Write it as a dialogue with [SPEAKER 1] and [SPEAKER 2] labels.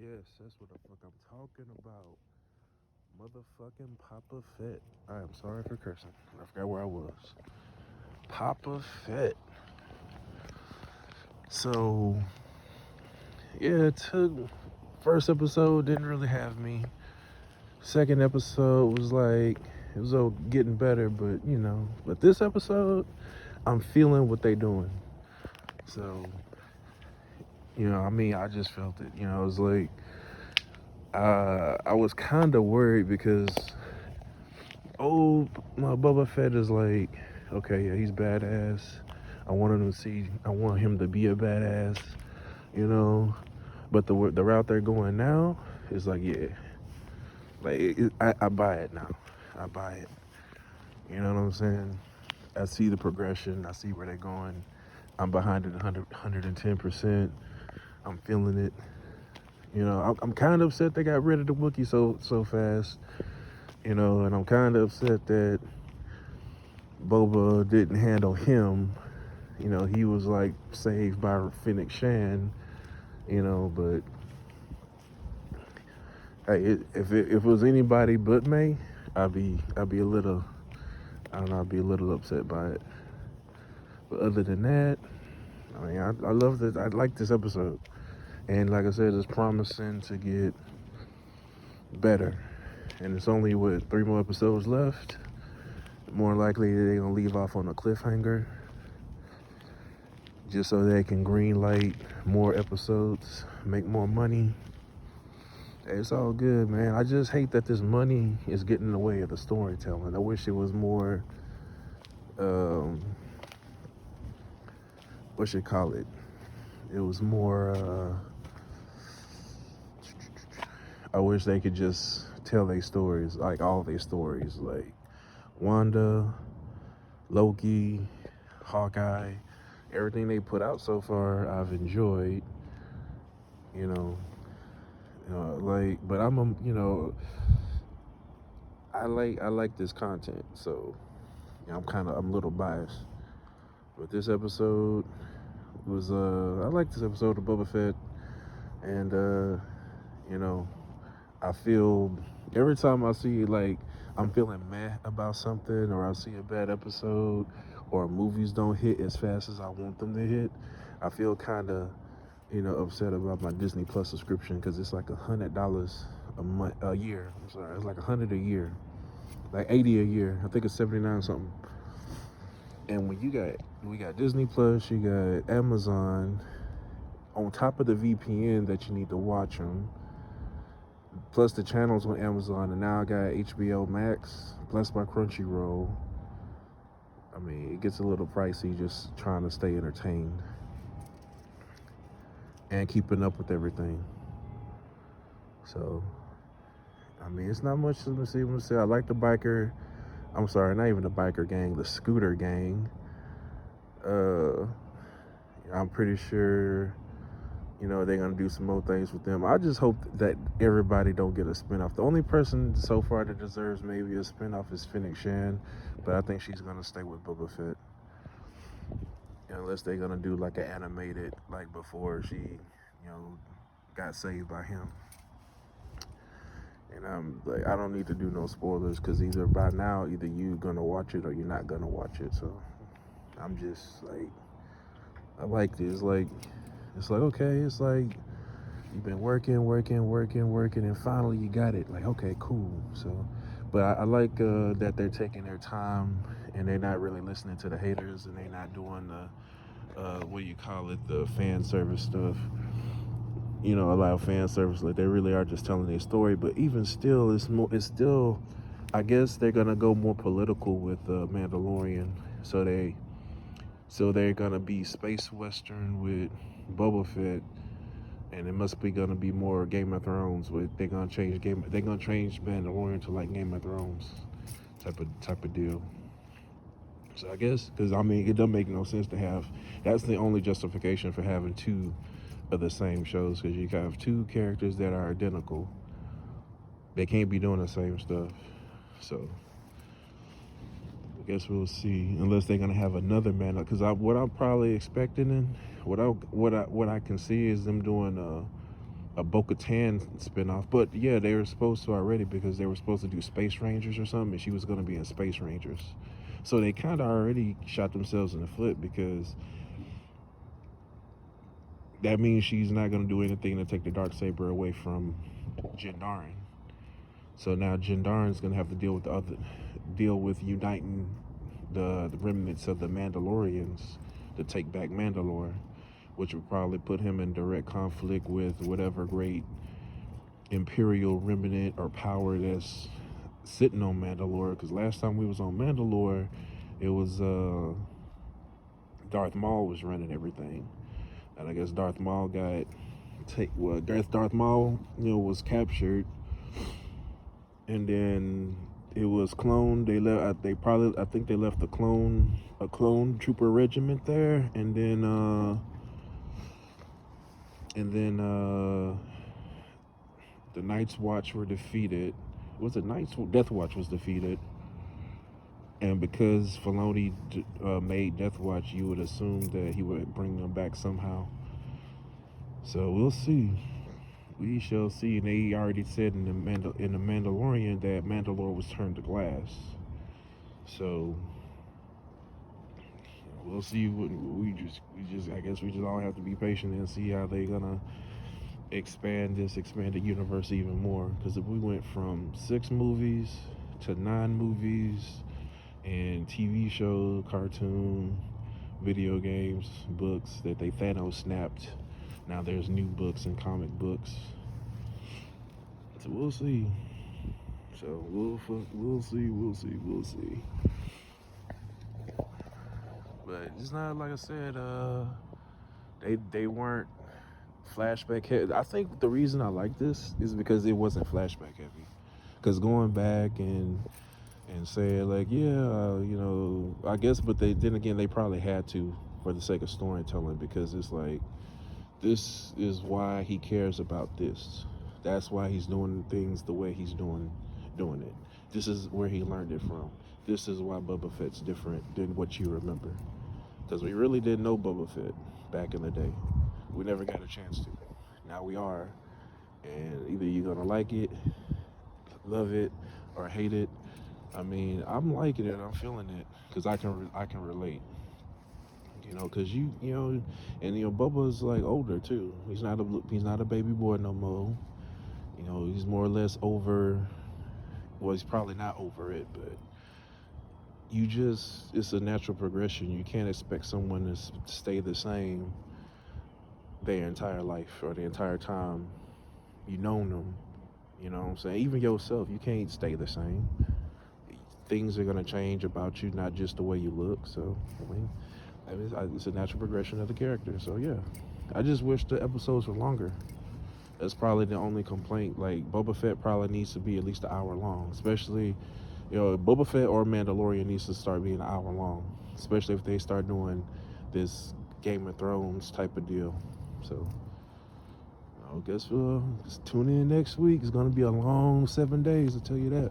[SPEAKER 1] Yes, that's what the fuck I'm talking about. Motherfucking Papa Fett. I am sorry for cursing. I forgot where I was. Papa Fett. So, yeah, it took. First episode didn't really have me. Second episode was like, it was getting better, but you know. But this episode, I'm feeling what they doing. So, I just felt it. It was like, I was kind of worried because my Boba Fett is like, okay, yeah, he's badass. I want him to be a badass, you know. But the route they're going now is like, yeah, I buy it now. I buy it. You know what I'm saying? I see the progression. I see where they're going. I'm behind it 110%. I'm feeling it. I'm kind of upset they got rid of the Wookiee so fast. And I'm kind of upset that Boba didn't handle him. He was like saved by Fennec Shan. But hey, if it was anybody but May, I'd be a little, I don't know, I'd be a little upset by it. But other than that, I mean, I love this. I like this episode, and like I said, it's promising to get better. And it's only what 3 more episodes left. More likely they're gonna leave off on a cliffhanger, just so they can green light more episodes, make more money. It's all good, man. I just hate that this money is getting in the way of the storytelling. I wish it was more, um, what should call it? It was more. I wish they could just tell their stories, like all their stories, like Wanda, Loki, Hawkeye, everything they put out so far. I've enjoyed, you know, but I like this content, so I'm a little biased. But this episode was I like this episode of Boba Fett, and you know I feel every time I see like I'm feeling meh about something, or I see a bad episode, or movies don't hit as fast as I want them to hit, I feel kind of upset about my Disney Plus subscription because it's like $100 a year. I'm sorry, it's like 100 a year, like 80 a year. I think it's 79 something. And when we got Disney Plus, you got Amazon on top of the VPN that you need to watch them, plus the channels on Amazon, and now I got HBO Max plus my Crunchyroll. I mean, it gets a little pricey just trying to stay entertained and keeping up with everything. So, I mean, it's not much to see. I like the biker. I'm sorry, not even the biker gang, the scooter gang. Uh, I'm pretty sure they're gonna do some more things with them. I just hope that everybody don't get a spinoff. The only person so far that deserves maybe a spinoff is Fennec Shan, but I think she's gonna stay with Boba Fett, unless they're gonna do like an animated, like before she, got saved by him. And I'm like, I don't need to do no spoilers because either by now, either you gonna watch it or you're not gonna watch it. So I'm just like, I like this. It's like okay, it's like you've been working, and finally you got it. Like, okay, cool. So, but I like that they're taking their time and they're not really listening to the haters, and they're not doing the what you call it, the fan service stuff. Allow fan service. Like they really are just telling their story. But even still, it's more. It's still. I guess they're gonna go more political with Mandalorian. So they're gonna be space western with Boba Fett, and it must be gonna be more Game of Thrones. With they're gonna change Mandalorian to like Game of Thrones type of deal. So I guess because I mean it doesn't make no sense to have. That's the only justification for having two of the same shows, because you have two characters that are identical. They can't be doing the same stuff. So I guess we'll see. Unless they're gonna have another man. Because what I'm probably expecting, and what I can see is them doing a Bo-Katan spinoff. But yeah, they were supposed to already because they were supposed to do Space Rangers or something, and she was going to be in Space Rangers. So they kind of already shot themselves in the foot because that means she's not going to do anything to take the Darksaber away from Jindarin. So now Jindarin's going to have to deal with uniting the remnants of the Mandalorians to take back Mandalore, which would probably put him in direct conflict with whatever great imperial remnant or power that's sitting on Mandalore. Because last time we was on Mandalore, it was Darth Maul was running everything, and I guess Darth Maul Darth Maul, was captured, and then it was cloned. They left. I think they left a clone trooper regiment there, and then the Night's Watch were defeated. Was it Death Watch was defeated? And because Filoni made Death Watch, you would assume that he would bring them back somehow. So we'll see. We shall see. And they already said in the Mandalorian that Mandalore was turned to glass. So we'll see. I guess we just all have to be patient and see how they're gonna expand the universe even more. Because if we went from 6 movies to 9 movies and TV show, cartoon, video games, books that they Thanos snapped, now there's new books and comic books. So we'll see. So we'll see. But it's not, like I said, they weren't flashback heavy. I think the reason I like this is because it wasn't flashback heavy. Because going back and saying like, I guess, but then again they probably had to for the sake of storytelling, because it's like, this is why he cares about this. That's why he's doing things the way he's doing it. This is where he learned it from. This is why Boba Fett's different than what you remember. Because we really didn't know Boba Fett back in the day. We never got a chance to. Now we are. And either you're going to like it, love it, or hate it. I mean, I'm liking it. I'm feeling it. Because I can relate. Because Boba's like older too. He's not a baby boy no more. He's more or less over. Well, he's probably not over it, but it's a natural progression. You can't expect someone to stay the same their entire life or the entire time you known them. You know what I'm saying? Even yourself, you can't stay the same. Things are gonna change about you, not just the way you look. So, it's a natural progression of the character. So yeah, I just wish the episodes were longer. That's probably the only complaint. Like, Boba Fett probably needs to be at least an hour long. Especially, Boba Fett or Mandalorian needs to start being an hour long. Especially if they start doing this Game of Thrones type of deal. So, I guess we'll just tune in next week. It's gonna be a long 7 days, I'll tell you that.